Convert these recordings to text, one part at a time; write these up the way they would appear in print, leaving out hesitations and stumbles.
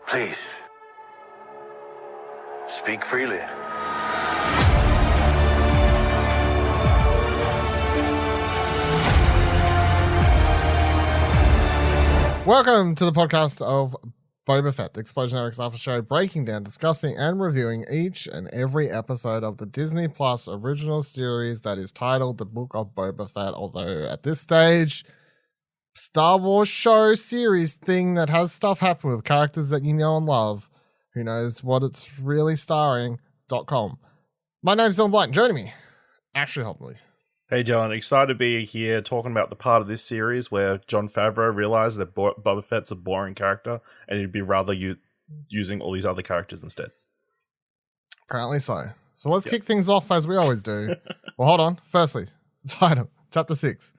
Please, speak freely. Welcome to the podcast of Boba Fett, the Explosionary Alpha Show, breaking down, discussing, and reviewing each and every episode of the Disney Plus original series that is titled The Book of Boba Fett, although at this stage, Star Wars show series thing that has stuff happen with characters that you know and love, who knows what it's really starring.com. My name's Dylan Blight, and joining me, Ashley Hobley. Hey John, excited to be here talking about the part of this series where Jon Favreau realized that Boba Fett's a boring character and he'd be rather using all these other characters instead. Apparently so. So let's kick things off as we always do. Well, hold on. Firstly, title, Chapter 6.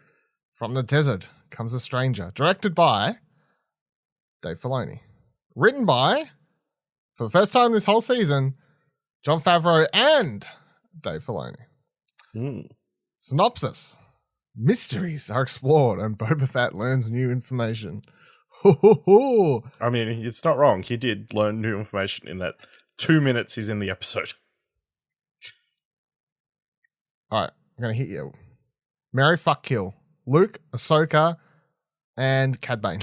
From the Desert Comes a Stranger. Directed by Dave Filoni. Written by, for the first time this whole season, Jon Favreau and Dave Filoni. Synopsis. Mysteries are explored and Boba Fett learns new information. I mean, it's not wrong. He did learn new information in that 2 minutes he's in the episode. Alright, I'm going to hit you. Marry, fuck, kill. Luke, Ahsoka, and Cad Bane.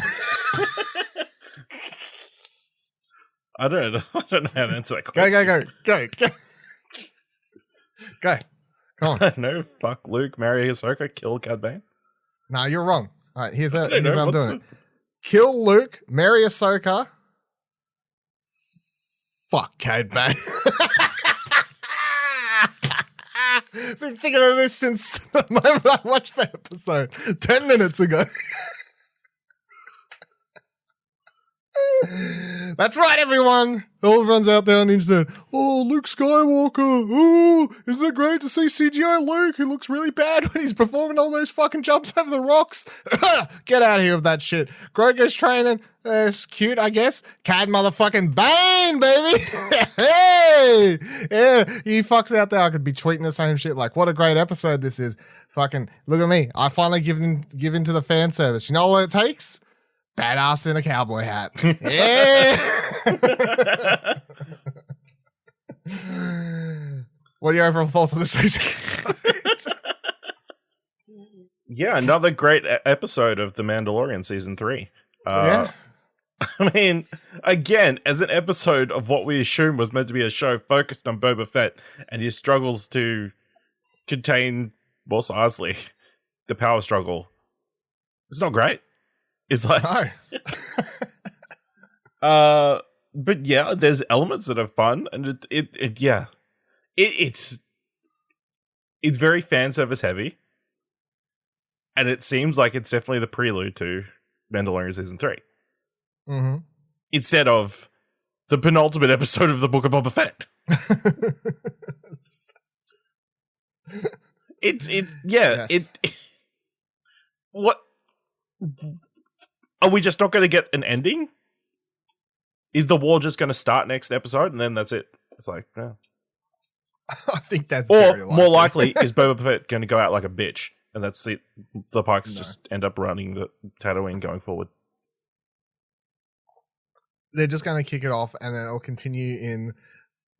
I don't know how to answer that question. Go. Come on. No, fuck Luke, marry Ahsoka, kill Cad Bane. No, you're wrong. All right, here's how I'm doing it. The... Kill Luke, marry Ahsoka, fuck Cad Bane. Been thinking of this since the moment I watched the episode 10 minutes ago. That's right, everyone. Everyone's out there on the internet. Oh, Luke Skywalker. Oh, isn't it great to see CGI Luke, who looks really bad when he's performing all those fucking jumps over the rocks? Get out of here with that shit. Grogu's training. It's cute, I guess. Cad motherfucking Bane, baby. Hey. Yeah, you fucks out there. I could be tweeting the same shit. Like, what a great episode this is. Fucking, look at me. I finally give in to the fan service. You know all it takes? Badass in a cowboy hat. Yeah. What are your overall thoughts on this week's episode? Yeah, another great episode of The Mandalorian Season 3. Yeah. I mean, again, as an episode of what we assume was meant to be a show focused on Boba Fett and his struggles to contain, Mos Eisley, the power struggle. It's not great. It's like, no. But yeah, there's elements that are fun, and it's very fan service heavy, and it seems like it's definitely the prelude to Mandalorian Season 3. Mm-hmm. Instead of the penultimate episode of the Book of Boba Fett. What? Are we just not going to get an ending? Is the war just going to start next episode and then that's it? It's like, yeah. I think that's or more likely, is Boba Fett going to go out like a bitch and that's it? The Pikes just end up running the Tatooine going forward. They're just going to kick it off and then it'll continue in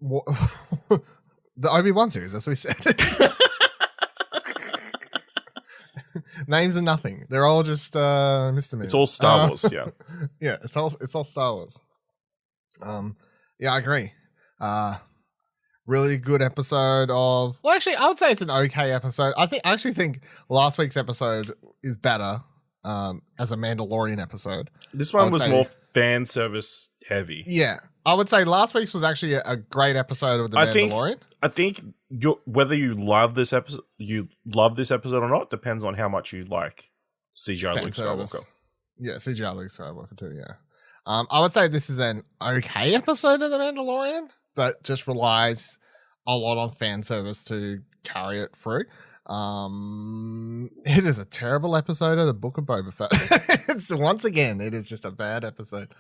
the Obi-Wan series, as we said. Names are nothing. They're all just misdemeanors. It's all Star Wars, yeah. Yeah, it's all Star Wars. Yeah, I agree. Really good episode of. Well, actually, I would say it's an okay episode. I actually think last week's episode is better as a Mandalorian episode. This one was more fan service heavy. Yeah, I would say last week's was actually a great episode of the Mandalorian. I think whether you love this episode, or not, depends on how much you like CGI Luke Skywalker. Yeah, CGI Luke Skywalker too. Yeah, I would say this is an okay episode of the Mandalorian that just relies a lot on fan service to carry it through. It is a terrible episode of the Book of Boba Fett. Once again, it is just a bad episode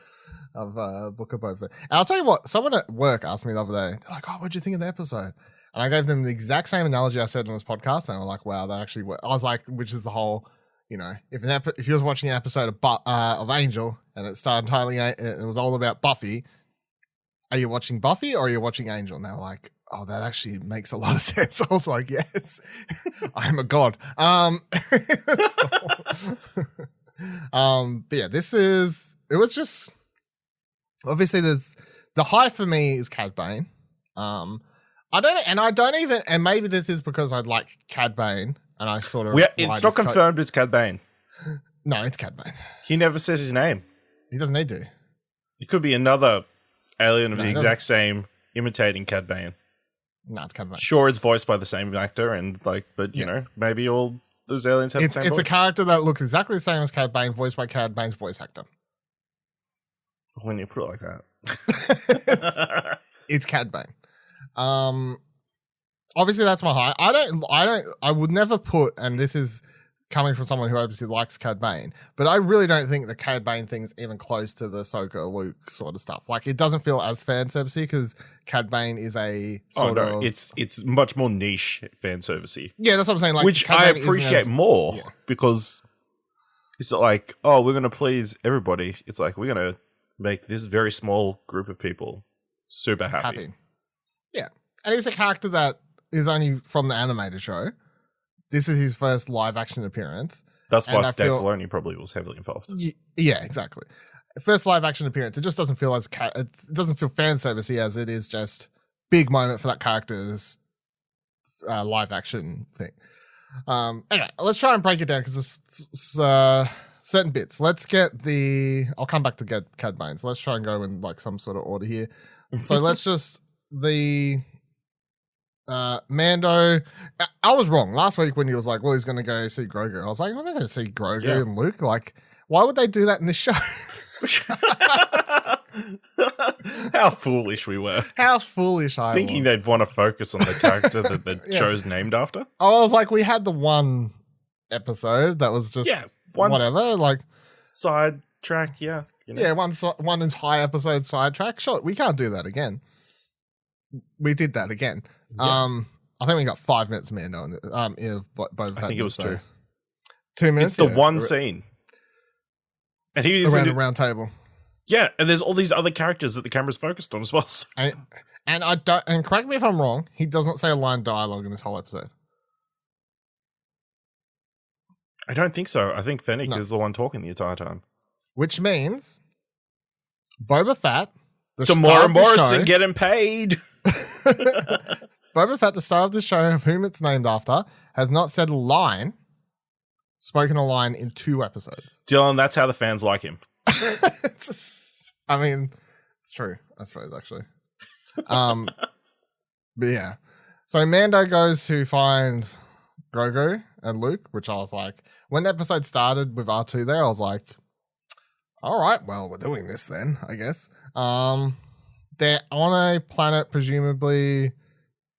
of Book of Boba Fett. And I'll tell you what, someone at work asked me the other day, they're like, oh, what'd you think of the episode? And I gave them the exact same analogy I said on this podcast, and they were like, wow, that actually worked. I was like, which is the whole, you know, if you was watching an episode of Angel, and it started entirely, it was all about Buffy, are you watching Buffy or are you watching Angel? And they're like, oh, that actually makes a lot of sense. I was like, yes, I'm a god. But yeah, it was just, obviously the high for me is Cad Bane. And maybe this is because I like Cad Bane and I sort of. It's not confirmed it's Cad Bane. No, it's Cad Bane. He never says his name. He doesn't need to. It could be another alien of the exact same imitating Cad Bane. No, it's Cad Bane. Sure, it's voiced by the same actor, but you know, maybe all those aliens have the same voice. It's a character that looks exactly the same as Cad Bane, voiced by Cad Bane's voice actor. When you put it like that, it's Cad Bane. Obviously that's my high. I would never put, and this is coming from someone who obviously likes Cad Bane, but I really don't think the Cad Bane thing's even close to the Ahsoka Luke sort of stuff. Like, it doesn't feel as fan servicey because Cad Bane is a sort of. It's much more niche fan servicey. Yeah, that's what I'm saying. Like, which I appreciate more because it's not like, oh, we're gonna please everybody. It's like, we're gonna make this very small group of people super happy. Yeah, and he's a character that is only from the animated show. This is his first live action appearance. That's why Dave Filoni probably was heavily involved. Yeah, exactly. First live action appearance. It just doesn't feel it doesn't feel fan servicey as it is just big moment for that character's live action thing. Anyway, let's try and break it down because it's certain bits. Let's get I'll come back to Cad Bane. So let's try and go in like some sort of order here. So let's just Mando. I was wrong last week when he was like, well, he's going to go see Grogu. I was like, I'm not going to see Grogu and Luke. Like, why would they do that in this show? How foolish we were. How foolish I was. Thinking they'd want to focus on the character that the show's named after. I was like, we had the one episode that was just whatever. Like, sidetrack, yeah. You know. Yeah, one entire episode sidetrack. Sure, we can't do that again. We did that again. Yeah. I think we got 5 minutes, Mando. I think it was 2. 2 minutes. It's the one scene, and he's around a round table. Yeah, and there's all these other characters that the camera's focused on as well. So. And I don't. And correct me if I'm wrong. He does not say a line of dialogue in this whole episode. I don't think so. I think Fennec is the one talking the entire time. Which means Boba Fett, Tamora Morrison getting paid. Boba Fett, the star of the show, of whom it's named after, has not said spoken a line in 2 episodes. Dylan, that's how the fans like him. It's true, I suppose, actually. But yeah. So Mando goes to find Grogu and Luke, which I was like, when the episode started with R2 there, I was like, all right, well, we're doing this then, I guess. They're on a planet, presumably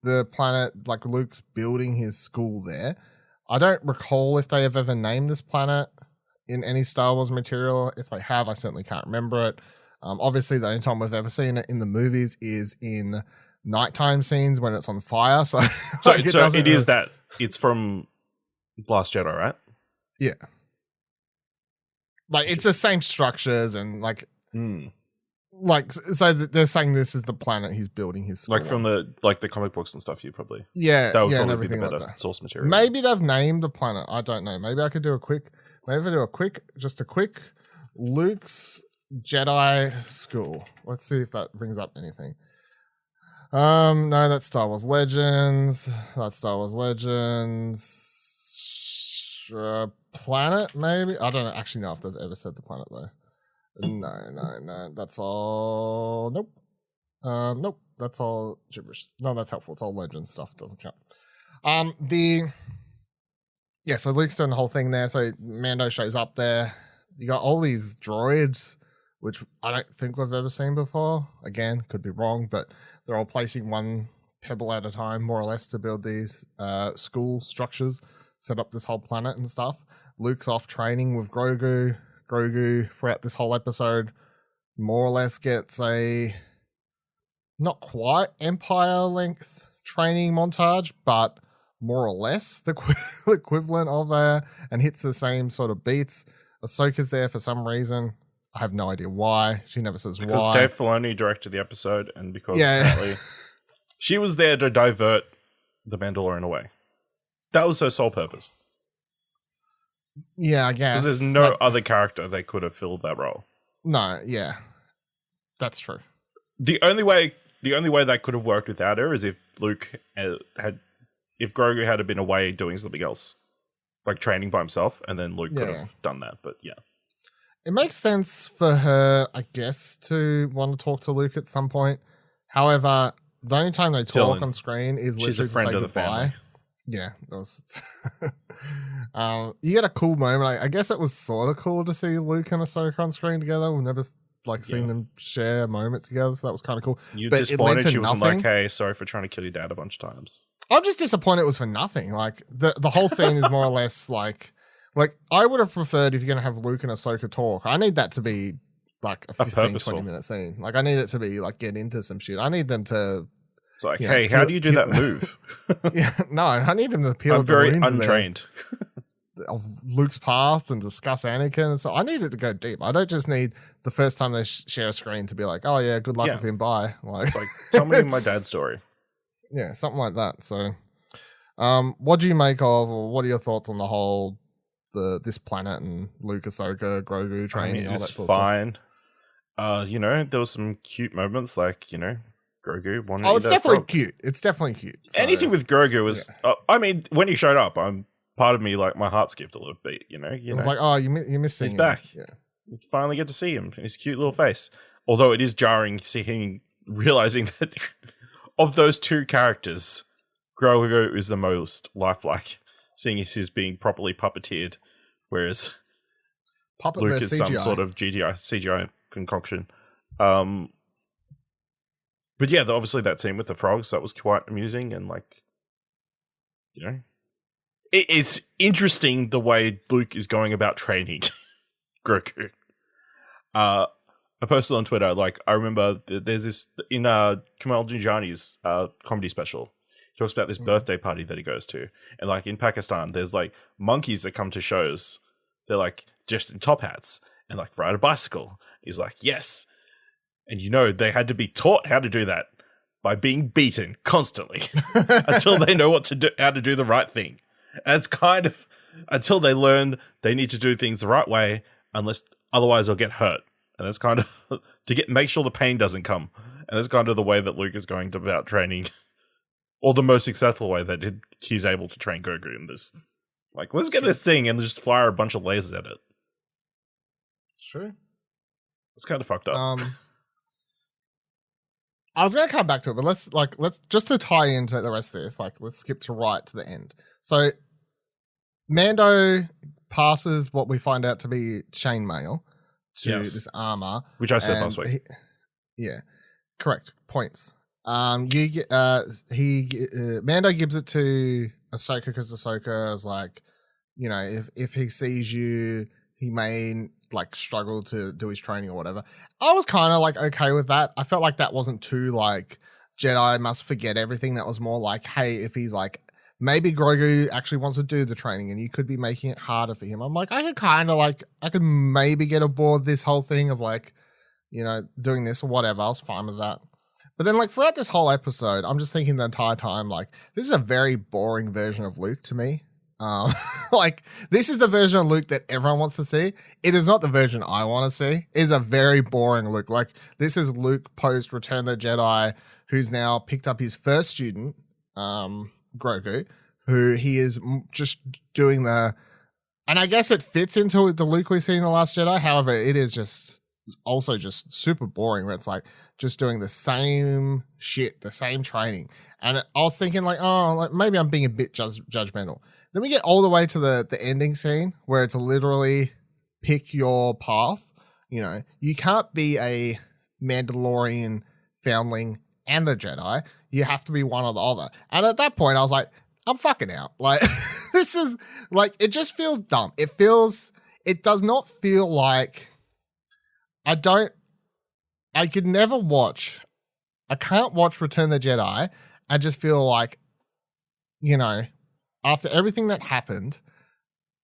the planet, like Luke's building his school there. I don't recall if they have ever named this planet in any Star Wars material. If they have, I certainly can't remember it. Obviously, the only time we've ever seen it in the movies is in nighttime scenes when it's on fire. So it's from Last Jedi, right? Yeah. Like, it's the same structures and like... Like, so they're saying this is the planet he's building his school like from on. the comic books and stuff. You probably that would probably be the better like source material. Maybe they've named the planet. I don't know. Maybe I could do a quick Luke's Jedi school. Let's see if that brings up anything. No, that's Star Wars Legends. Planet, maybe. I don't actually know if they've ever said the planet though. No. That's all. Nope. Nope. That's all gibberish. No, that's helpful. It's all legend stuff. It doesn't count. So Luke's doing the whole thing there. So Mando shows up there. You got all these droids, which I don't think we've ever seen before. Again, could be wrong, but they're all placing one pebble at a time, more or less, to build these school structures, set up this whole planet and stuff. Luke's off training with Grogu. Grogu, throughout this whole episode, more or less gets a not quite Empire-length training montage, but more or less the equivalent of and hits the same sort of beats. Ahsoka's there for some reason. I have no idea why. She never says because why. Dave Filoni directed the episode, and because apparently she was there to divert the Mandalorian away. That was her sole purpose. Yeah, I guess. Because there's no other character they could have filled that role. No, yeah. That's true. The only way that could have worked without her is if Luke if Grogu had been away doing something else, like training by himself, and then Luke could have done that. But yeah, it makes sense for her, I guess, to want to talk to Luke at some point. However, the only time they talk on screen is literally to say goodbye. Family. Yeah, that was. You get a cool moment. I guess it was sort of cool to see Luke and Ahsoka on screen together. We've never seen them share a moment together, so that was kind of cool. You disappointed she wasn't like, "Hey, sorry for trying to kill your dad a bunch of times." I'm just disappointed it was for nothing. Like the whole scene is more or less like I would have preferred if you're gonna have Luke and Ahsoka talk. I need that to be like a 15-20 minute scene. Like I need it to be like get into some shit. I need them to. It's like, hey, how do you do that move? Yeah, no, I need them to peel. I'm very untrained. Of Luke's past and discuss Anakin, and so I need it to go deep. I don't just need the first time they share a screen to be like, oh yeah, good luck with him, bye. Like, tell me my dad's story. Yeah, something like that. So, what do you make of, or what are your thoughts on the whole this planet and Luke, Ahsoka, Grogu training? All that sort of stuff? There was some cute moments, like Grogu wanted. Oh, it's definitely cute. It's definitely cute. So, anything with Grogu was. Yeah. I mean, when he showed up, part of me, like, my heart skipped a little bit. It was like, oh, you miss seeing him. He's back. Yeah, you finally get to see him in his cute little face. Although it is jarring to see him realizing that of those two characters, Grogu is the most lifelike, seeing as he's being properly puppeteered, whereas Luke is some sort of CGI concoction. But yeah, obviously that scene with the frogs, that was quite amusing, and it's interesting the way Luke is going about training Grogu. I posted on Twitter, I remember there's this in Kumail Nanjiani's comedy special. He talks about this birthday party that he goes to, and in Pakistan, there's monkeys that come to shows. They're just in top hats and ride a bicycle. He's like, yes. And they had to be taught how to do that by being beaten constantly until they know how to do the right thing. And it's kind of until they learn they need to do things the right way, unless otherwise they'll get hurt. And that's kind of to make sure the pain doesn't come. And that's kind of the way that Luke is going about training, or the most successful way that he's able to train Grogu in this. Let's get this thing and just fire a bunch of lasers at it. It's true. It's kind of fucked up. I was going to come back to it, but let's just to tie into the rest of this, let's skip to the end. So Mando passes what we find out to be chainmail to this armor, which I said last week. Correct points. Mando gives it to Ahsoka because Ahsoka is if he sees you, he may struggle to do his training or whatever. I was kind of okay with that. I felt like that wasn't too Jedi must forget everything. That was more hey, if he's maybe Grogu actually wants to do the training and you could be making it harder for him. I'm I could kind of I could maybe get aboard this whole thing of doing this or whatever. I was fine with that. But then throughout this whole episode, I'm just thinking the entire time, this is a very boring version of Luke to me. This is the version of Luke that everyone wants to see. It is not the version I want to see. It is a very boring Luke. This is Luke post Return of the Jedi, who's now picked up his first student, Grogu, who he is just doing and I guess it fits into the Luke we see in The Last Jedi. However, it is just also just super boring, where it's just doing the same shit, the same training. And I was thinking maybe I'm being a bit judgmental. Then we get all the way to the ending scene where it's literally pick your path. You can't be a Mandalorian foundling and a Jedi. You have to be one or the other. And at that point, I was I'm fucking out. This is it just feels dumb. It does not feel I can't watch Return of the Jedi and just feel after everything that happened,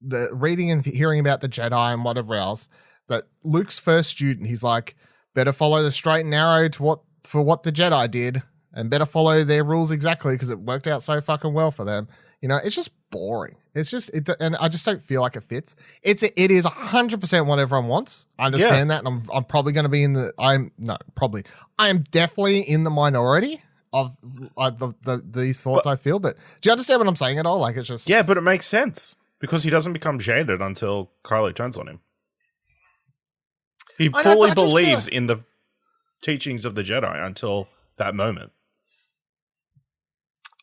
the reading and hearing about the Jedi and whatever else, that Luke's first student, he's like, better follow the straight and narrow for what the Jedi did, and better follow their rules exactly because it worked out so fucking well for them. You know, it's just boring. It's just, and I just don't feel like it fits. It is 100% what everyone wants. I understand that, and I'm probably going to be I am definitely in the minority of these thoughts I feel. But do you understand what I'm saying at all? Like, it's just but it makes sense because he doesn't become jaded until Kylo turns on him. He fully believes in the teachings of the Jedi until that moment.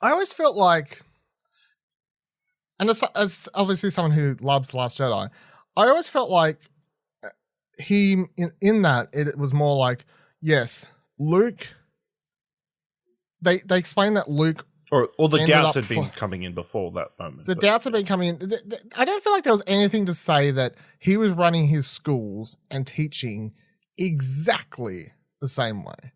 I always felt like, and as obviously someone who loves The Last Jedi, I always felt like he, in that, it was more like, yes, Luke, they explained that Luke... Or the doubts had been coming in before that moment. The doubts had been coming in. I don't feel like there was anything to say that he was running his schools and teaching exactly the same way.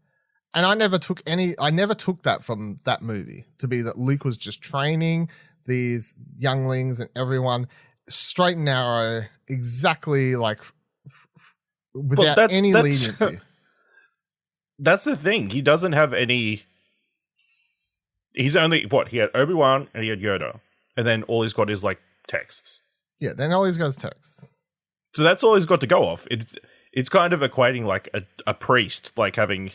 And I never took that from that movie to be that Luke was just training these younglings and everyone straight and narrow, exactly like without any leniency. That's the thing. He doesn't have any. He's only he had Obi-Wan and he had Yoda, and then all he's got is like texts. Yeah, then all he's got is texts. So that's all he's got to go off. It's kind of equating like a priest, like having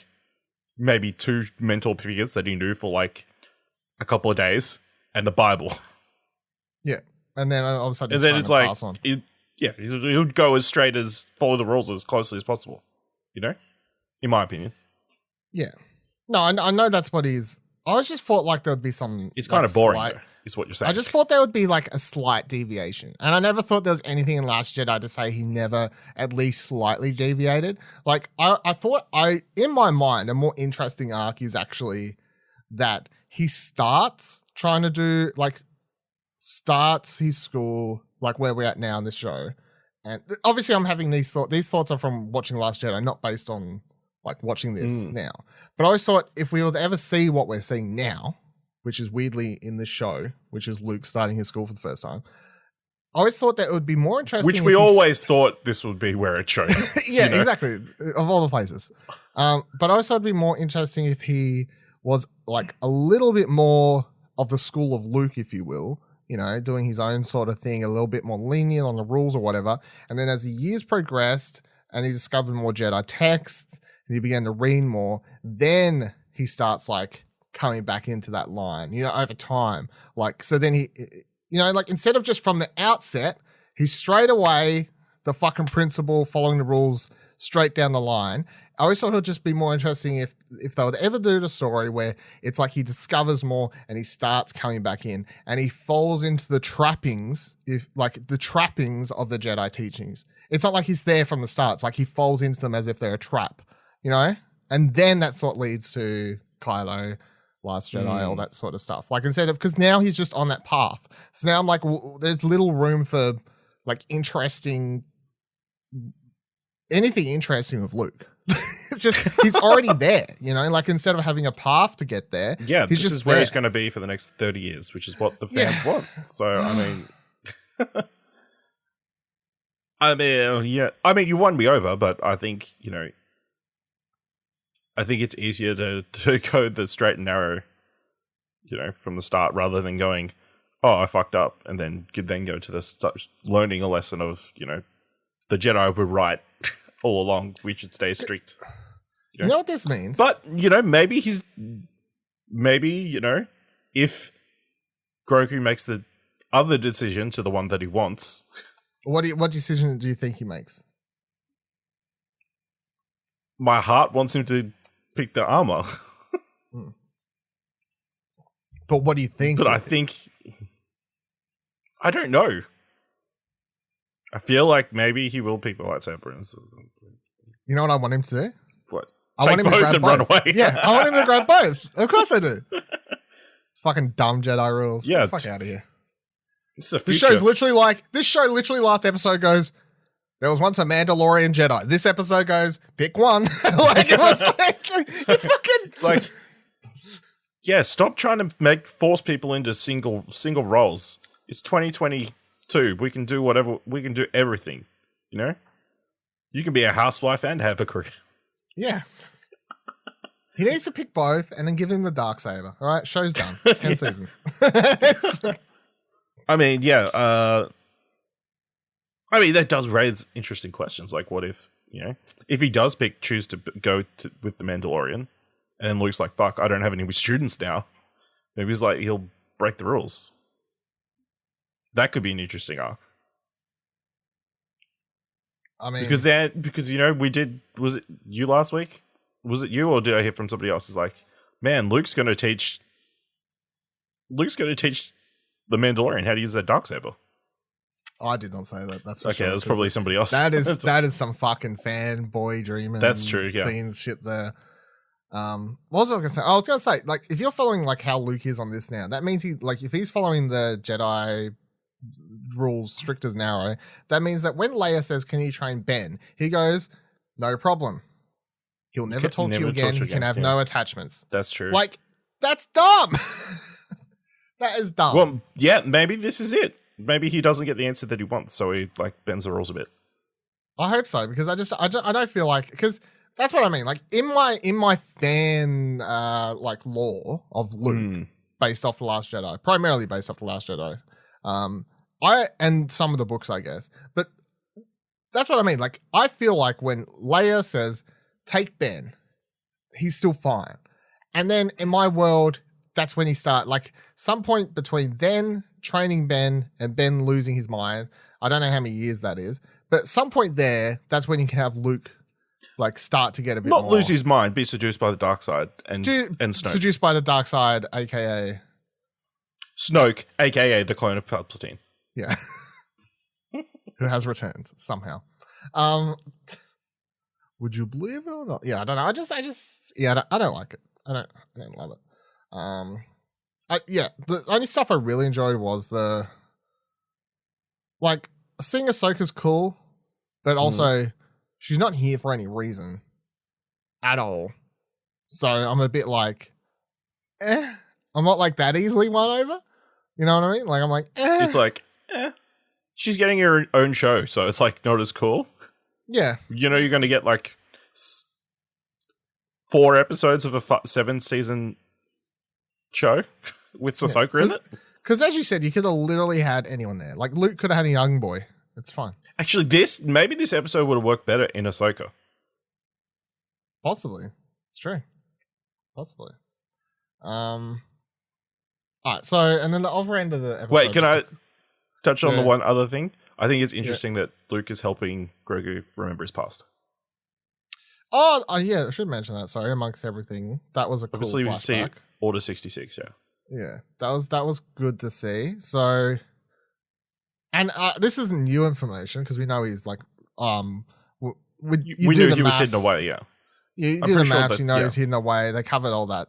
maybe 2 mentor figures that he knew for like a couple of days, and the Bible. Yeah, and then all of a sudden, and then it's like, he would go as straight as follow the rules as closely as possible. You know, in my opinion. Yeah, no, I know that's what he's. I just thought like there would be some. It's kind of boring, though, is what you're saying. I just thought there would be like a slight deviation, and I never thought there was anything in Last Jedi to say he never at least slightly deviated. Like I thought in my mind, a more interesting arc is actually that he starts trying to do starts his school like where we're at now in this show, and obviously I'm having these thoughts. These thoughts are from watching Last Jedi, not based on like watching this now. But I always thought if we were to ever see what we're seeing now, which is weirdly in this show, which is Luke starting his school for the first time, I always thought that it would be more interesting. Which we always thought this would be where it showed. Yeah, exactly. Of all the places. But I always thought it'd be more interesting if he was like a little bit more of the school of Luke, if you will, you know, doing his own sort of thing, a little bit more lenient on the rules or whatever. And then as the years progressed and he discovered more Jedi texts, and he began to read more, then he starts like coming back into that line, you know, over time. Like, so then he, you know, like instead of just from the outset, he's straight away the fucking principal following the rules straight down the line. I always thought it would just be more interesting if they would ever do the story where it's like he discovers more and he starts coming back in and he falls into the trappings, of the Jedi teachings. It's not like he's there from the start. It's like he falls into them as if they're a trap, you know? And then that's what leads to Kylo, Last Jedi, all that sort of stuff. Like instead of, because now he's just on that path. So now I'm like, there's little room for like anything interesting with Luke. It's just, he's already there, you know, like instead of having a path to get there. Yeah, this is where he's going to be for the next 30 years, which is what the fans want. So, I mean, you won me over, but I think, you know, I think it's easier to go the straight and narrow, you know, from the start rather than going, oh, I fucked up, and then go to the learning a lesson of, you know, the Jedi were right all along. We should stay strict. You know what this means? But, you know, maybe, you know, if Grogu makes the other decision to the one that he wants. What decision do you think he makes? My heart wants him to pick the armor. But what do you think? But I think... I don't know. I feel like maybe he will pick the lightsaber. You know what I want him to do? What? I want him to grab both. Run away. Yeah, I want him to grab both. Of course I do. Fucking dumb Jedi rules. Yeah. Get the fuck out of here. This show literally last episode goes, there was once a Mandalorian Jedi. This episode goes, pick one. Like, it was like, you fucking... It's like, yeah, stop trying to force people into single roles. It's 2022. We can do whatever. We can do everything, you know? You can be a housewife and have a career. Yeah. He needs to pick both and then give him the Darksaber. All right, show's done. 10 seasons. I mean, yeah. I mean, that does raise interesting questions. Like, what if, if he does choose to go with the Mandalorian, and Luke's like, fuck, I don't have any students now. Maybe he's like, he'll break the rules. That could be an interesting arc. I mean, because we did. Was it you last week? Was it you, or did I hear from somebody else? It's like, man, Luke's going to teach the Mandalorian how to use that Darksaber. I did not say that. That's for okay. sure. That's probably somebody else. That is some fucking fanboy dreaming. That's true. Yeah. Scenes shit there. What was I going to say? I was going to say, like, if you're following like how Luke is on this now, that means if he's following the Jedi rules strict as narrow, that means that when Leia says, "Can you train Ben?" he goes, "No problem. He'll never talk to you again. He can have no attachments." That's true. Like, that's dumb. That is dumb. Well, yeah, maybe this is it. Maybe he doesn't get the answer that he wants, so he bends the rules a bit. I hope so, because I don't feel like, because that's what I mean. Like in my fan lore of Luke, based off The Last Jedi, primarily based off The Last Jedi, and some of the books, I guess, but that's what I mean. Like, I feel like when Leia says, "Take Ben," he's still fine. And then in my world, that's when he starts, like, some point between then training Ben and Ben losing his mind. I don't know how many years that is, but some point there, that's when you can have Luke, like, start to get a bit Not more. lose his mind, be seduced by the dark side and Snoke. Seduced by the dark side, aka Snoke, aka the clone of Palpatine. Yeah. Who has returned somehow. Would you believe it or not? Yeah, I don't know. I don't like it. I don't love it. The only stuff I really enjoyed was seeing Ahsoka's cool, but also she's not here for any reason at all. So I'm a bit like, I'm not like that easily won over. You know what I mean? Like, I'm like, It's like, she's getting her own show, so it's like not as cool. Yeah. You're going to get like 4 episodes of a 7-season show with Ahsoka in it. Because as you said, you could have literally had anyone there. Like, Luke could have had a young boy. It's fine. Actually, maybe this episode would have worked better in Ahsoka. Possibly. It's true. Possibly. All right, so, and then the other end of the episode... Wait, can I touch on the one other thing? I think it's interesting that Luke is helping Grogu remember his past. Oh, yeah, I should mention that. Sorry, amongst everything. That was a cool Obviously, we flashback. see Order 66, yeah. Yeah, that was good to see. So, and this isn't new information because we know he's like, we knew he was hidden away, yeah. You do the maps, you know he's hidden away. They covered all that,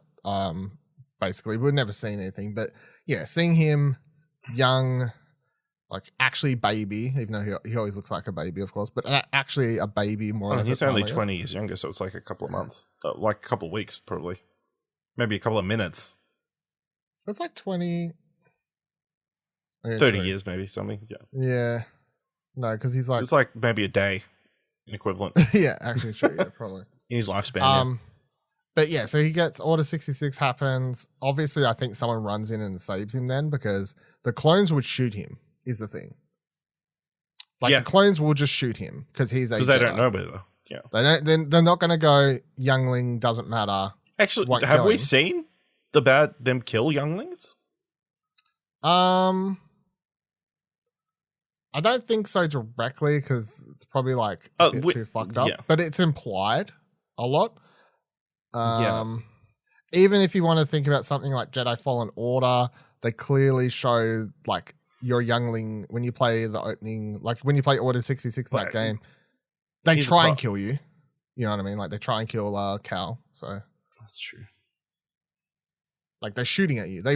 basically. We've never seen anything, but yeah, seeing him young, like actually baby, even though he always looks like a baby, of course, but actually a baby more or less. He's only 20 years younger, so it's like a couple of months, like a couple of weeks, probably. Maybe a couple of minutes. It's like 20... 30 years, maybe, something, yeah. Yeah. No, because he's like... So it's like maybe a day in equivalent. Yeah, actually, true, yeah, probably. In his lifespan, But yeah, so he gets Order 66 happens. Obviously, I think someone runs in and saves him then because the clones would shoot him, is the thing. Like, the clones will just shoot him because he's a Jedi. Because they don't know better. Yeah. They're not going to go, youngling, doesn't matter. Actually, have we seen them kill younglings? I don't think so directly because it's probably like a bit too fucked up. Yeah. But it's implied a lot. Even if you want to think about something like Jedi Fallen Order, they clearly show like your youngling when you play the opening, like when you play Order 66 in that game, they try and kill you. You know what I mean? Like they try and kill Cal. So that's true. Like they're shooting at you. They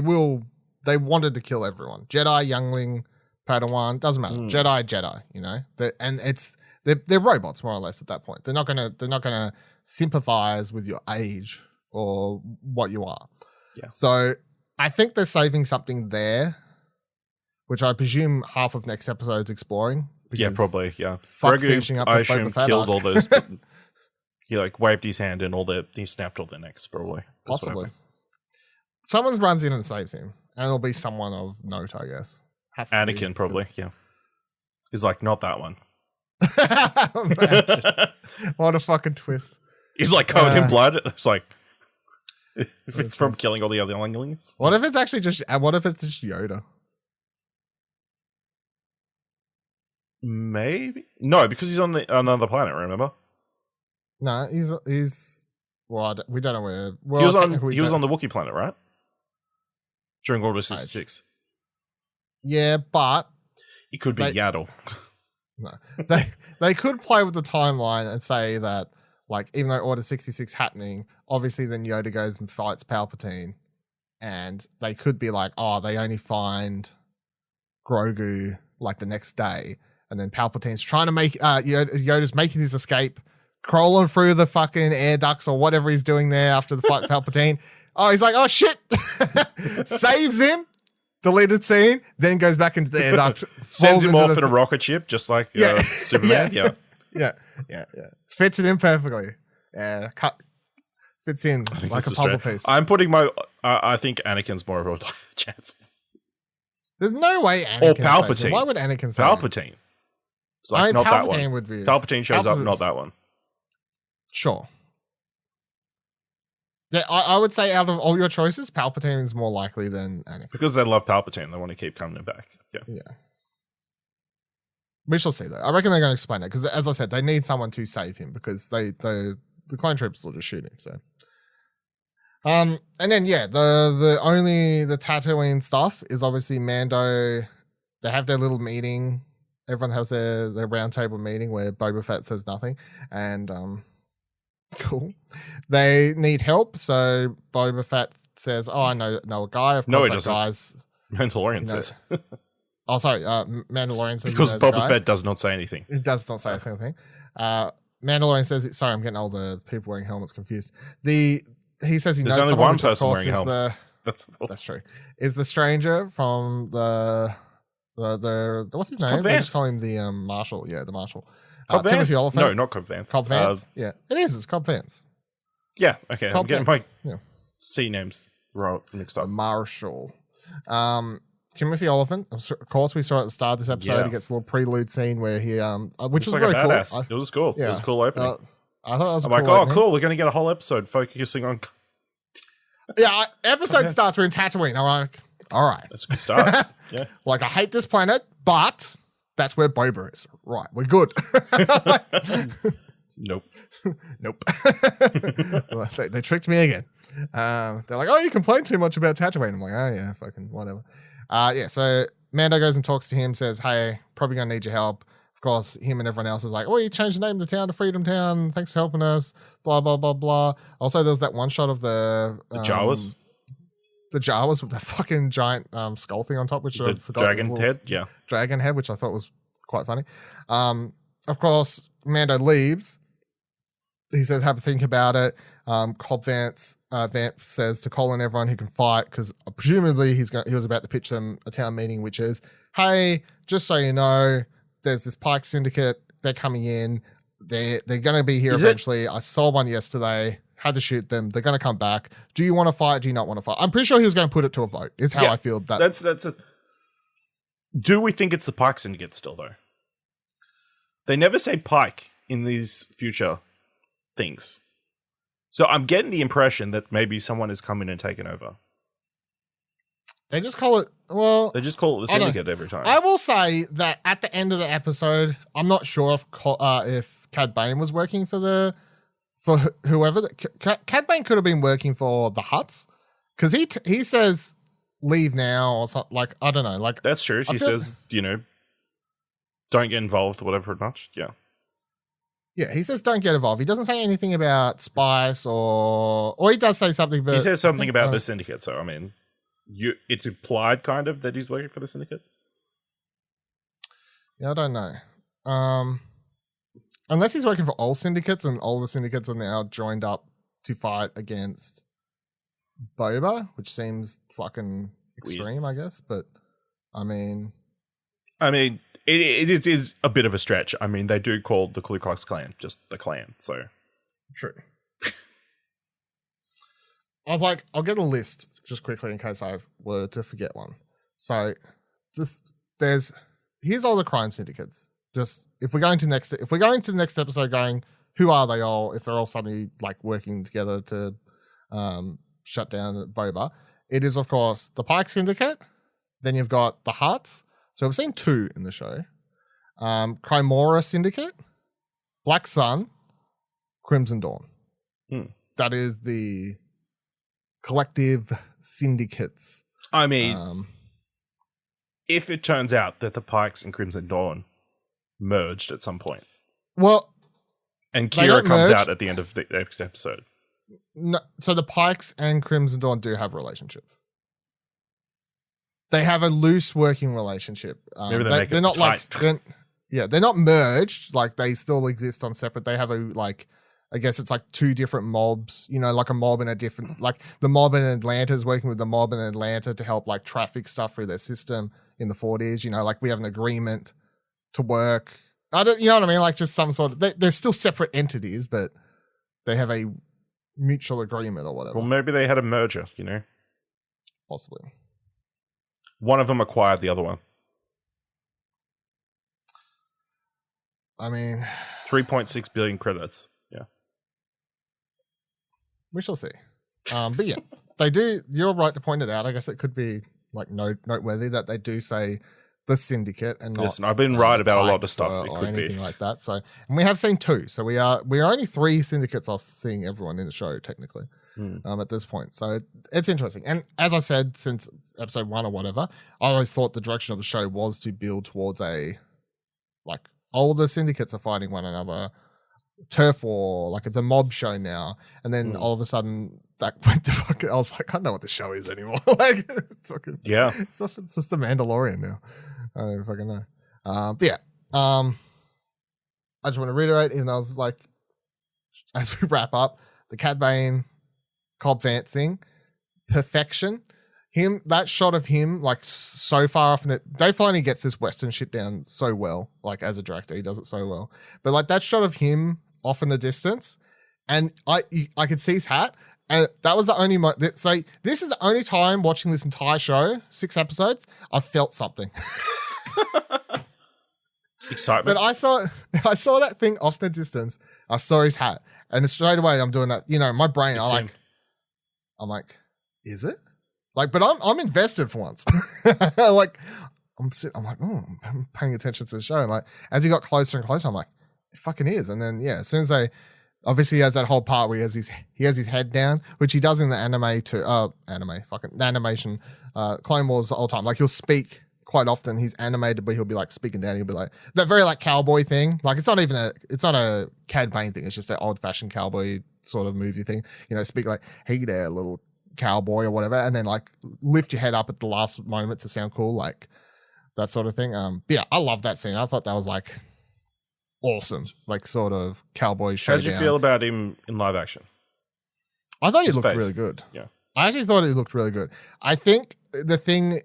wanted to kill everyone. Jedi, youngling, Padawan, doesn't matter. Jedi, you know? They're robots more or less at that point. They're not gonna sympathize with your age or what you are. Yeah. So I think they're saving something there, which I presume half of next episode is exploring Yeah, probably. Yeah, Fuck finishing up I with Boba assume Fett killed arc. all those. He like waved his hand and he snapped all their necks. Probably. That's what Possibly. happened. Someone runs in and saves him, and it'll be someone of note, I guess. Has to be, Anakin probably. Yeah. He's like, not that one. Imagine. What a fucking twist. He's like covered in blood. It's like from killing all the other younglings. What if it's actually just Yoda? Maybe no, because he's on another planet. Remember? No, he's. Well, we don't know where. Well, he was on the Wookiee planet, right? During Order 66. Yeah, but It could be Yaddle. No, they could play with the timeline and say that, like, even though Order 66 happening, obviously then Yoda goes and fights Palpatine, and they could be like, oh, they only find Grogu like the next day, and then Palpatine's trying to make Yoda's making his escape, crawling through the fucking air ducts or whatever he's doing there after the fight with Palpatine. Oh, he's like, oh shit, saves him. Deleted scene, then goes back into the air duct. Sends him off in a rocket ship, just like Superman. Yeah. Fits it in perfectly. Yeah, fits in like a puzzle piece. I'm putting I think Anakin's more of a chance. There's no way Anakin. Or Palpatine. Why would Anakin say Palpatine? It's like, not Palpatine that one. would be. Palpatine shows up, not that one. Sure. Yeah, I would say out of all your choices, Palpatine is more likely than Anakin. Because they love Palpatine, they want to keep coming back. Yeah. We shall see though. I reckon they're going to explain it because, as I said, they need someone to save him because the clone troopers will just shoot him. So, and then the Tatooine stuff is obviously Mando. They have their little meeting. Everyone has their round table meeting where Boba Fett says nothing, and cool. They need help, so Boba Fett says, "Oh, I know a guy." Of course, he doesn't. Mandalorian says. Oh, sorry. Mandalorian says because Boba Fett does not say anything. It does not say a single thing. Mandalorian says, "Sorry, I'm getting all the people wearing helmets confused." He says he knows only someone, one which, of person course, wearing helmet. That's true. Is the stranger from the what's his name? They just call him the Marshal. Yeah, the Marshal. Timothy Olyphant. No, not Cobb Vanth. Cobb Vanth. Yeah, it is. It's Cobb Vanth. Yeah. Okay. Cobb I'm getting Vanth. my C names mixed up. The Marshal. Timothy Olyphant. Of course, we saw at the start of this episode. He gets a little prelude scene where he, which was like very cool. It was cool. Yeah. It was a cool opening. I thought it was I'm a cool like, cool. We're going to get a whole episode focusing on. Yeah, episode starts. We're in Tatooine. All right. That's a good start. Yeah. Like, I hate this planet, but that's where Boba is. Right. We're good. Nope. Well, they tricked me again. They're like, oh, you complain too much about Tatooine. I'm like, oh, yeah, fucking whatever. So Mando goes and talks to him, says, hey, probably going to need your help. Of course, him and everyone else is like, oh, you changed the name of the town to Freedom Town. Thanks for helping us. Blah, blah, blah, blah. Also, there's that one shot of the Jawas. The Jawas with that fucking giant skull thing on top, which I forgot. Dragon head, yeah. Dragon head, which I thought was quite funny. Of course, Mando leaves. He says, have a think about it. Cobb Vanth says to call in everyone who can fight because presumably he was about to pitch them a town meeting, which is, hey, just so you know, there's this Pike Syndicate. They're coming in. They're going to be here eventually. I saw one yesterday. Had to shoot them. They're going to come back. Do you want to fight? Do you not want to fight? I'm pretty sure he was going to put it to a vote. Is how I feel that. That's a. Do we think it's the Pike Syndicate still though? They never say Pike in these future things. So I'm getting the impression that maybe someone has come in and taken over. They just call it, they just call it the Syndicate every time. I will say that at the end of the episode, I'm not sure if Cad Bane was working for whoever. Cad Bane could have been working for the Hutts because he says leave now or something. Like, I don't know. Like, that's true. He says, don't get involved or whatever much. Yeah. Yeah, he says don't get involved. He doesn't say anything about Spice or he does say something, but he says something about the Syndicate. So I mean, it's implied kind of that he's working for the Syndicate. Yeah, I don't know. Unless he's working for all syndicates and all the syndicates are now joined up to fight against Boba, which seems fucking extreme, I guess. But I mean, It is a bit of a stretch. I mean, they do call the Ku Klux Klan just the Klan, so. True. I was like, I'll get a list just quickly in case I were to forget one. So here's all the crime syndicates. Just if we're going to the next episode going, who are they all? If they're all suddenly like working together to shut down Boba, it is of course the Pike Syndicate. Then you've got the Hearts. So we've seen 2 in the show. Crymora Syndicate, Black Sun, Crimson Dawn. That is the collective syndicates. I mean, if it turns out that the Pikes and Crimson Dawn merged at some point. Well, and Kira comes out at the end of the next episode. No, so the Pikes and Crimson Dawn do have a relationship. They have a loose working relationship. Maybe they're not tight. They're not merged. Like they still exist on separate. They have I guess it's like 2 different mobs, like a mob in a different, like the mob in Atlanta is working with the mob in Atlanta to help like traffic stuff through their system in the 40s, like we have an agreement to work. You know what I mean? Like just some sort of, they're still separate entities, but they have a mutual agreement or whatever. Well, maybe they had a merger, Possibly. One of them acquired the other one. I mean, 3.6 billion credits. Yeah. We shall see. But yeah, they do. You're right to point it out. I guess it could be like noteworthy that they do say the syndicate and not. Listen, I've been right about a lot of stuff. It or could anything be like that. So, and we have seen 2. So we are only 3 syndicates off seeing everyone in the show technically. At this point. So it's interesting. And as I've said since episode 1 or whatever, I always thought the direction of the show was to build towards all the syndicates are fighting one another, turf war, like it's a mob show now. And then all of a sudden that went to fucking, I was like, I don't know what the show is anymore. It's just a Mandalorian now. I don't even fucking know. But yeah, I just want to reiterate, even though I was like, as we wrap up, the Cad Bane Cobb Vanth thing, perfection. That shot of him, like so far off in it. Dave Filoni gets this Western shit down so well, like as a director, he does it so well. But like that shot of him off in the distance, and I could see his hat, and that was the only. So this is the only time watching this entire show, 6 episodes, I felt something. Excitement. But I saw that thing off in the distance. I saw his hat, and straight away I'm doing that. My brain, I'm like, is it? Like, but I'm invested for once. Like, I'm like, I'm paying attention to the show. And like, as he got closer and closer, I'm like, it fucking is. And then as soon as obviously he has that whole part where he has his head down, which he does in the animation, Clone Wars all the time. Like he'll speak quite often. He's animated, but he'll be like speaking down. He'll be like that very like cowboy thing. Like it's not a Cad Bane thing. It's just an old fashioned cowboy sort of movie thing. Speak like, hey there, little cowboy or whatever, and then like lift your head up at the last moment to sound cool, like that sort of thing. But yeah, I love that scene. I thought that was like awesome, like sort of cowboy showdown. How'd you feel about him in live action? I thought he looked really good. Yeah, I actually thought he looked really good. I think the thing,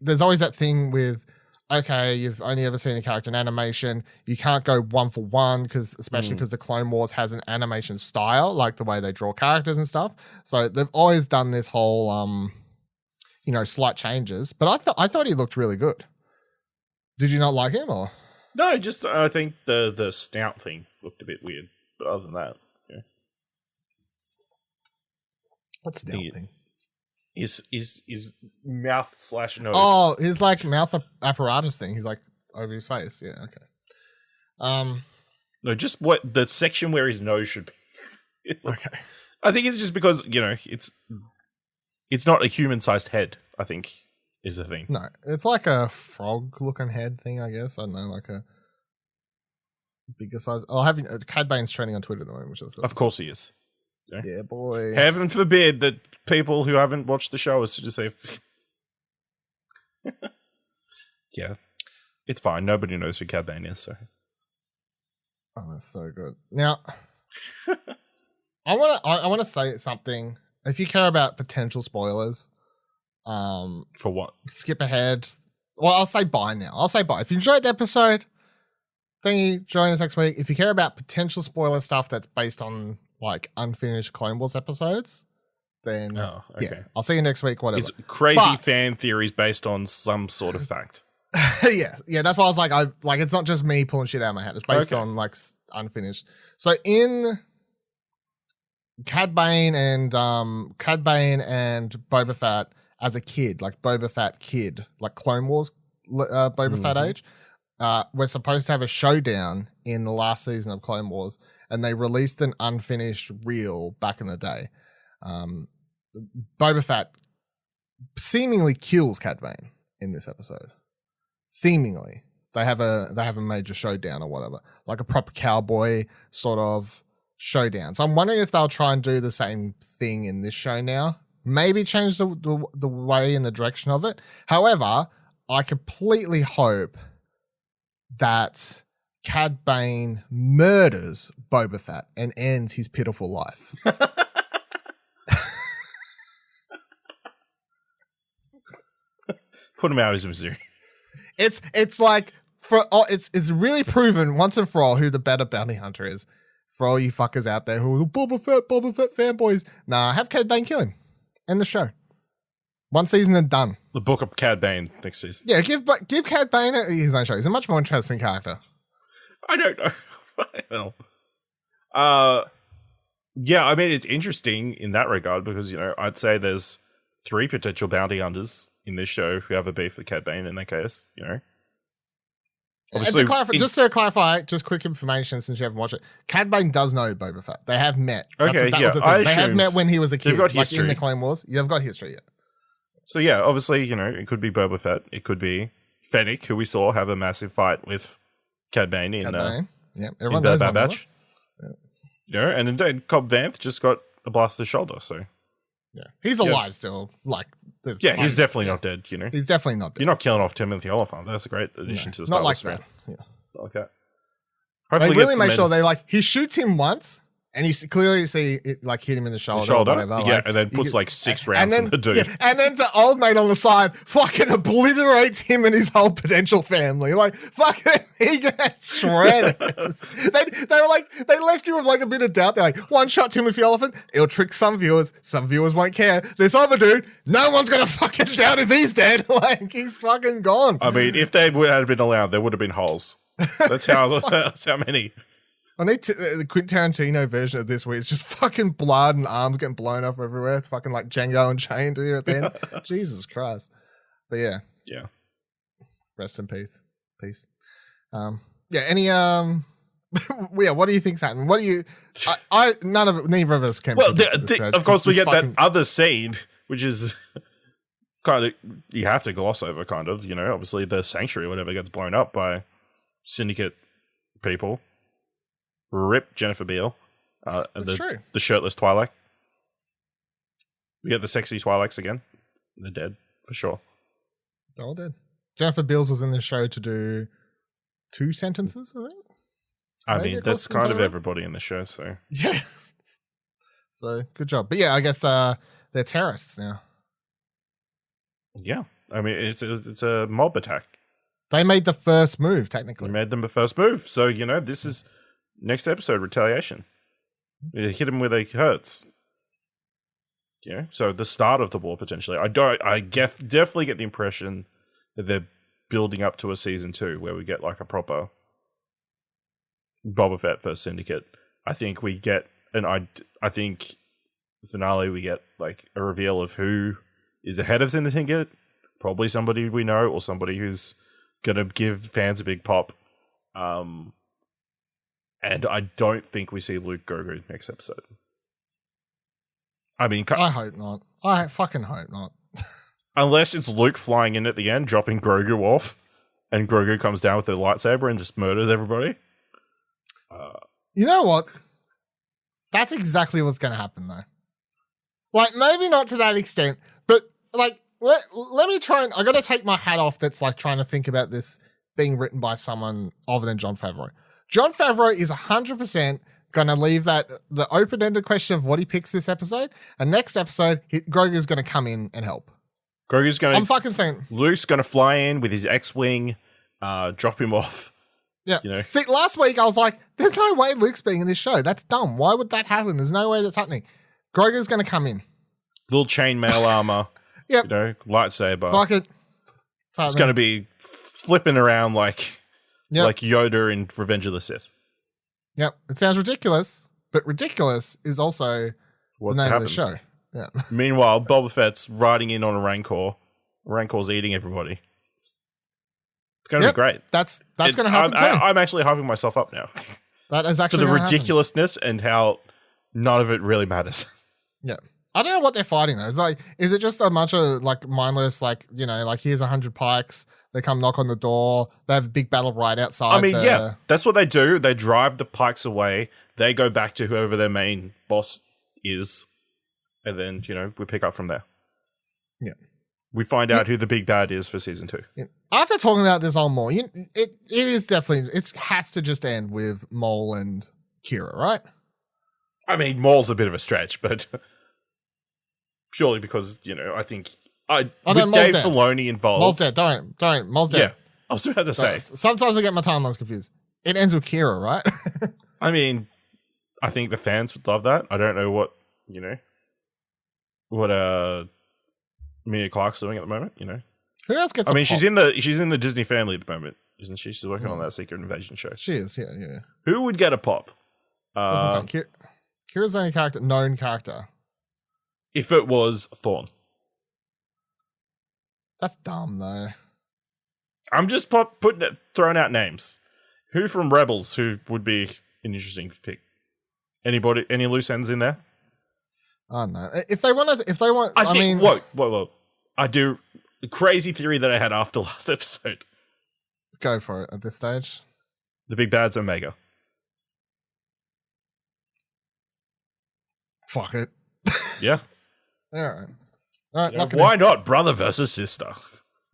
there's always that thing with, okay, you've only ever seen a character in animation. You can't go 1 for 1 especially because the Clone Wars has an animation style, like the way they draw characters and stuff. So they've always done this whole, slight changes. But I thought he looked really good. Did you not like him or? No, just I think the snout thing looked a bit weird. But other than that, yeah. What's snout thing? His mouth / nose. Oh, his like mouth apparatus thing. He's like over his face. Yeah, okay. No, just what the section where his nose should be. Okay. I think it's just because it's not a human-sized head. I think is the thing. No, it's like a frog-looking head thing. I guess I don't know, like a bigger size. I'll have Cad Bane's trending on Twitter at the moment, which is of course he is. Yeah, boy. Heaven forbid that people who haven't watched the show is to just say, yeah, it's fine. Nobody knows who Cad Bane is. So, oh, that's so good. Now, I want to say something. If you care about potential spoilers, for what? skip ahead Well, I'll say bye now. I'll say bye. If you enjoyed the episode, thank you. Join us next week. If you care about potential spoiler stuff that's based on like unfinished Clone Wars episodes, then yeah, I'll see you next week. Whatever. It's crazy fan theories based on some sort of fact. yeah. That's why I was like, it's not just me pulling shit out of my hat. It's based on like unfinished. So in Cad Bane and Boba Fett as a kid, like Boba Fett kid, like Clone Wars Boba Fett age, we're supposed to have a showdown in the last season of Clone Wars, and they released an unfinished reel back in the day. Boba Fett seemingly kills Cad Bane in this episode. Seemingly. They have a major showdown or whatever, like a proper cowboy sort of showdown. So I'm wondering if they'll try and do the same thing in this show now. Maybe change the way and the direction of it. However, I completely hope that Cad Bane murders Boba Fett and ends his pitiful life. Put him out of his misery. It's like it's really proven once and for all who the better bounty hunter is. For all you fuckers out there who are Boba Fett fanboys, nah, have Cad Bane kill him. End the show. One season and done. The book of Cad Bane next season. Yeah, give Cad Bane his own show. He's a much more interesting character. I don't know. Well, yeah, I mean, it's interesting in that regard because, you know, I'd say there's 3 potential bounty hunters in this show who have a beef with Cad Bane in that case, you know. Obviously, just to clarify, just quick information since you haven't watched it. Cad Bane does know Boba Fett. They have met. Okay, that was the thing. They have met when he was a kid. They've got like history. in the Clone Wars. Yeah, they've got history, yeah. So yeah, obviously, you know, it could be Boba Fett. It could be Fennec, who we saw have a massive fight with Cad Bane in everyone knows Bad Bad Batch. Yeah. You know, and indeed, Cobb Vanth just got a blast to the shoulder, so... Yeah, he's alive still. Like, he's definitely not dead. You know, he's definitely not dead. You're not killing off Timothy Olyphant. That's a great addition to the Star Wars. Not like that. Yeah. Not like that. They really make sure he shoots him once, and you clearly see it like hit him in the shoulder. Or whatever. Yeah, and then puts 6 rounds in the dude. Yeah, and then the old mate on the side fucking obliterates him and his whole potential family. Like, fucking, he gets shredded. they were like, they left you with like a bit of doubt. They're like, one shot Timothy Olyphant, it'll trick some viewers won't care. This other dude, no one's gonna fucking doubt if he's dead. Like, he's fucking gone. I mean, if they had been allowed, there would have been holes. That's how many. I need the Quentin Tarantino version of this where it's just fucking blood and arms getting blown up everywhere. It's fucking like Django Unchained here at the end. Jesus Christ. But yeah. Yeah. Rest in peace. Peace. What do you think's happening? What do you... neither of us can... Well, of course we get that other scene, which is kind of... You have to gloss over, kind of. You know, obviously the Sanctuary or whatever gets blown up by Syndicate people. Rip Jennifer Beal. That's true. The shirtless Twi'lek. We get the sexy Twi'leks again. They're dead, for sure. They're all dead. Jennifer Beals was in the show to do 2 sentences, I think. I mean, that's kind of everybody in the show, so. Yeah. So, good job. But yeah, I guess they're terrorists now. Yeah. I mean, it's a mob attack. They made the first move, technically. They made them the first move. So, you know, this is... Next episode, retaliation. You hit him where they hurts. Yeah, so the start of the war potentially. I definitely get the impression that they're building up to a season 2 where we get like a proper Boba Fett versus Syndicate. I think we get I think the finale we get like a reveal of who is the head of Syndicate. Probably somebody we know or somebody who's gonna give fans a big pop. And I don't think we see Luke Grogu next episode. I mean... I hope not. I fucking hope not. Unless it's Luke flying in at the end, dropping Grogu off, and Grogu comes down with a lightsaber and just murders everybody. You know what? That's exactly what's going to happen, though. Like, maybe not to that extent, but, like, let me try and... I got to take my hat off that's, like, trying to think about this being written by someone other than Jon Favreau. Jon Favreau is 100% going to leave the open-ended question of what he picks this episode. And next episode, Grogu's going to come in and help. Grogu's gonna. I'm fucking saying. Luke's gonna fly in with his X-wing, drop him off. Yeah. You know. See, last week I was like, "There's no way Luke's being in this show. That's dumb. Why would that happen? There's no way that's happening." Grogu's gonna come in. Little chainmail armor. Yep. You know, lightsaber. Fuck it. It's gonna be flipping around like Yoda in Revenge of the Sith. Yep. It sounds ridiculous, but ridiculous is also the name of the show. Yeah. Meanwhile, Boba Fett's riding in on a Rancor. Rancor's eating everybody. It's going to be great. That's going to happen too. I'm actually hyping myself up now. That is actually for the ridiculousness and how none of it really matters. Yeah. I don't know what they're fighting though. It's like, is it just a bunch of like mindless, like, you know, like here's 100 pikes. They come knock on the door. They have a big battle right outside. I mean, that's what they do. They drive the pikes away. They go back to whoever their main boss is. And then, you know, we pick up from there. Yeah. We find out who the big bad is for season 2. Yeah. After talking about this all more, it is definitely, it has to just end with Maul and Kira, right? I mean, Maul's a bit of a stretch, but purely because, you know, I think with Dave Filoni involved. Maul's dead. Don't. Maul's dead. Yeah, I was about to say. Sometimes I get my timelines confused. It ends with Kira, right? I mean, I think the fans would love that. I don't know what, you know, what Emilia Clarke's doing at the moment, you know. Who else gets? I mean, she's in the Disney family at the moment, isn't she? She's working on that Secret Invasion show. She is, yeah. Who would get a pop? Kira's the only known character. If it was Thorn. That's dumb, though. I'm just throwing out names. Who from Rebels who would be an interesting pick? Anybody? Any loose ends in there? I don't know. If they want, I mean, whoa. I do a crazy theory that I had after last episode. Go for it at this stage. The big bad's Omega. Fuck it. Yeah. All right. Yeah, why not brother versus sister?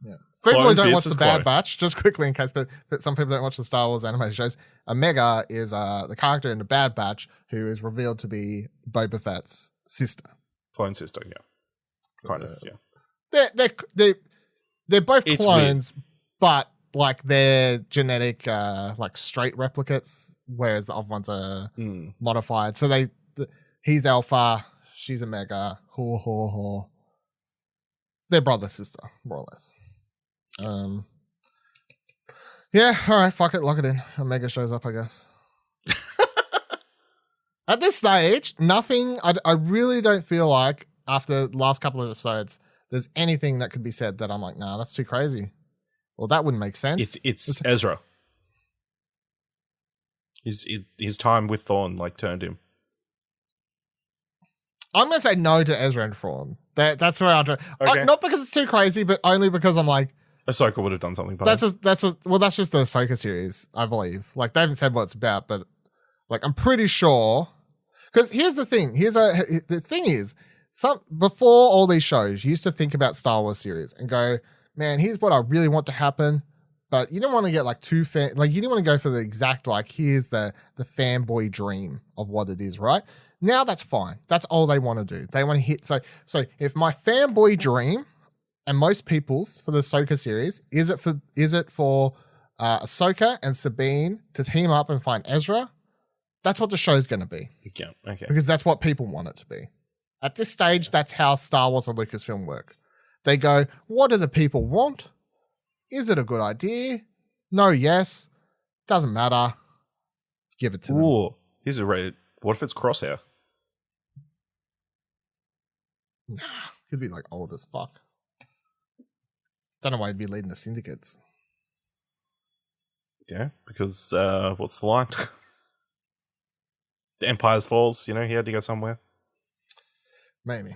Yeah. For people who don't watch the Bad Batch, just quickly in case, but some people don't watch the Star Wars animated shows. Omega is the character in the Bad Batch who is revealed to be Boba Fett's sister, clone sister. Yeah, kind of. Yeah, they're both clones, but like they're genetic, like straight replicates, whereas the other ones are modified. So he's Alpha, she's Omega. They're brother sister, more or less. Yeah, all right, fuck it, lock it in. Omega shows up, I guess. At this stage, nothing. I really don't feel like after the last couple of episodes, there's anything that could be said that I'm like, nah, that's too crazy. Well, that wouldn't make sense. It's Ezra. His time with Thorn turned him. I'm gonna say no to Ezra and Thrawn. That's where I'll do. Okay. Not because it's too crazy, but only because I'm like, Ahsoka would have done something. That's just the Ahsoka series, I believe. Like they haven't said what it's about, but like I'm pretty sure. Because here's the thing. The thing is, before all these shows, you used to think about Star Wars series and go, man, here's what I really want to happen. But you don't want to get you didn't want to go for the exact here's the fanboy dream of what it is, right? Now that's fine. That's all they want to do. They want to hit. So if my fanboy dream and most people's for the Ahsoka series is it for Ahsoka and Sabine to team up and find Ezra, that's what the show's going to be. Yeah, okay. Because that's what people want it to be. At this stage, that's how Star Wars and Lucasfilm work. They go, what do the people want? Is it a good idea? No, yes. Doesn't matter. Give it to them. Ooh, here's a rated. What if it's Crosshair? Nah, he'd be old as fuck. Don't know why he'd be leading the syndicates. Yeah, because what's the line? The Empire's Falls, he had to go somewhere. Maybe.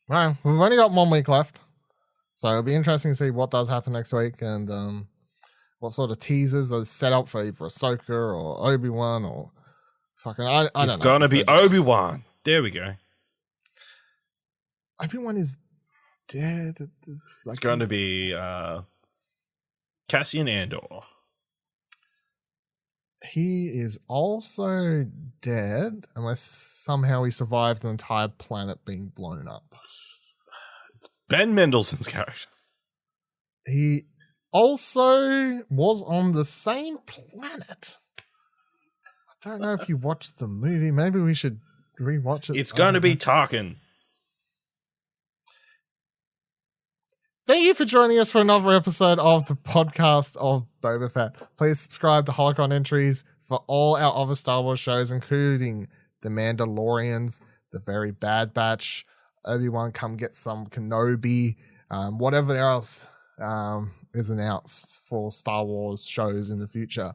Well, we've only got 1 week left. So it'll be interesting to see what does happen next week and what sort of teasers are set up for either Ahsoka or Obi-Wan or fucking I don't know. It's gonna be Obi-Wan. There we go. Obi-Wan is dead. It's going to be Cassian Andor. He is also dead unless somehow he survived an entire planet being blown up. Ben Mendelsohn's character. He also was on the same planet. I don't know if you watched the movie. Maybe we should rewatch it. It's going to be Tarkin. Thank you for joining us for another episode of the podcast of Boba Fett. Please subscribe to Holocron Entries for all our other Star Wars shows, including The Mandalorians, The Very Bad Batch, Obi-Wan Come Get Some Kenobi, whatever else is announced for Star Wars shows in the future.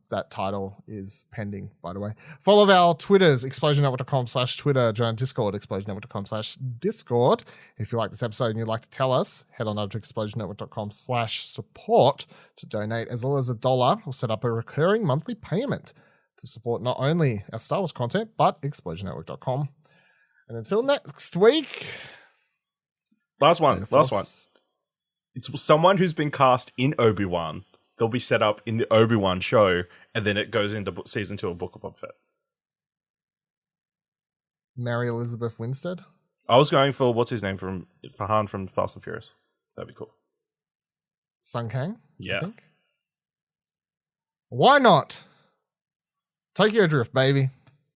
That title is pending, by the way. Follow our Twitters, explosionnetwork.com/Twitter. Join Discord, explosionnetwork.com/Discord. If you like this episode and you'd like to tell us, head on over to explosionnetwork.com/support to donate as little as $1. We'll set up a recurring monthly payment to support not only our Star Wars content, but explosionnetwork.com. And until next week. Last one. It's someone who's been cast in Obi-Wan. They'll be set up in the Obi-Wan show, and then it goes into season 2 of Book of Boba Fett. Mary Elizabeth Winstead? I was going for, what's his name, from Farhan from Fast and Furious. That'd be cool. Sun Kang? Yeah. I think. Why not? Tokyo Drift, baby.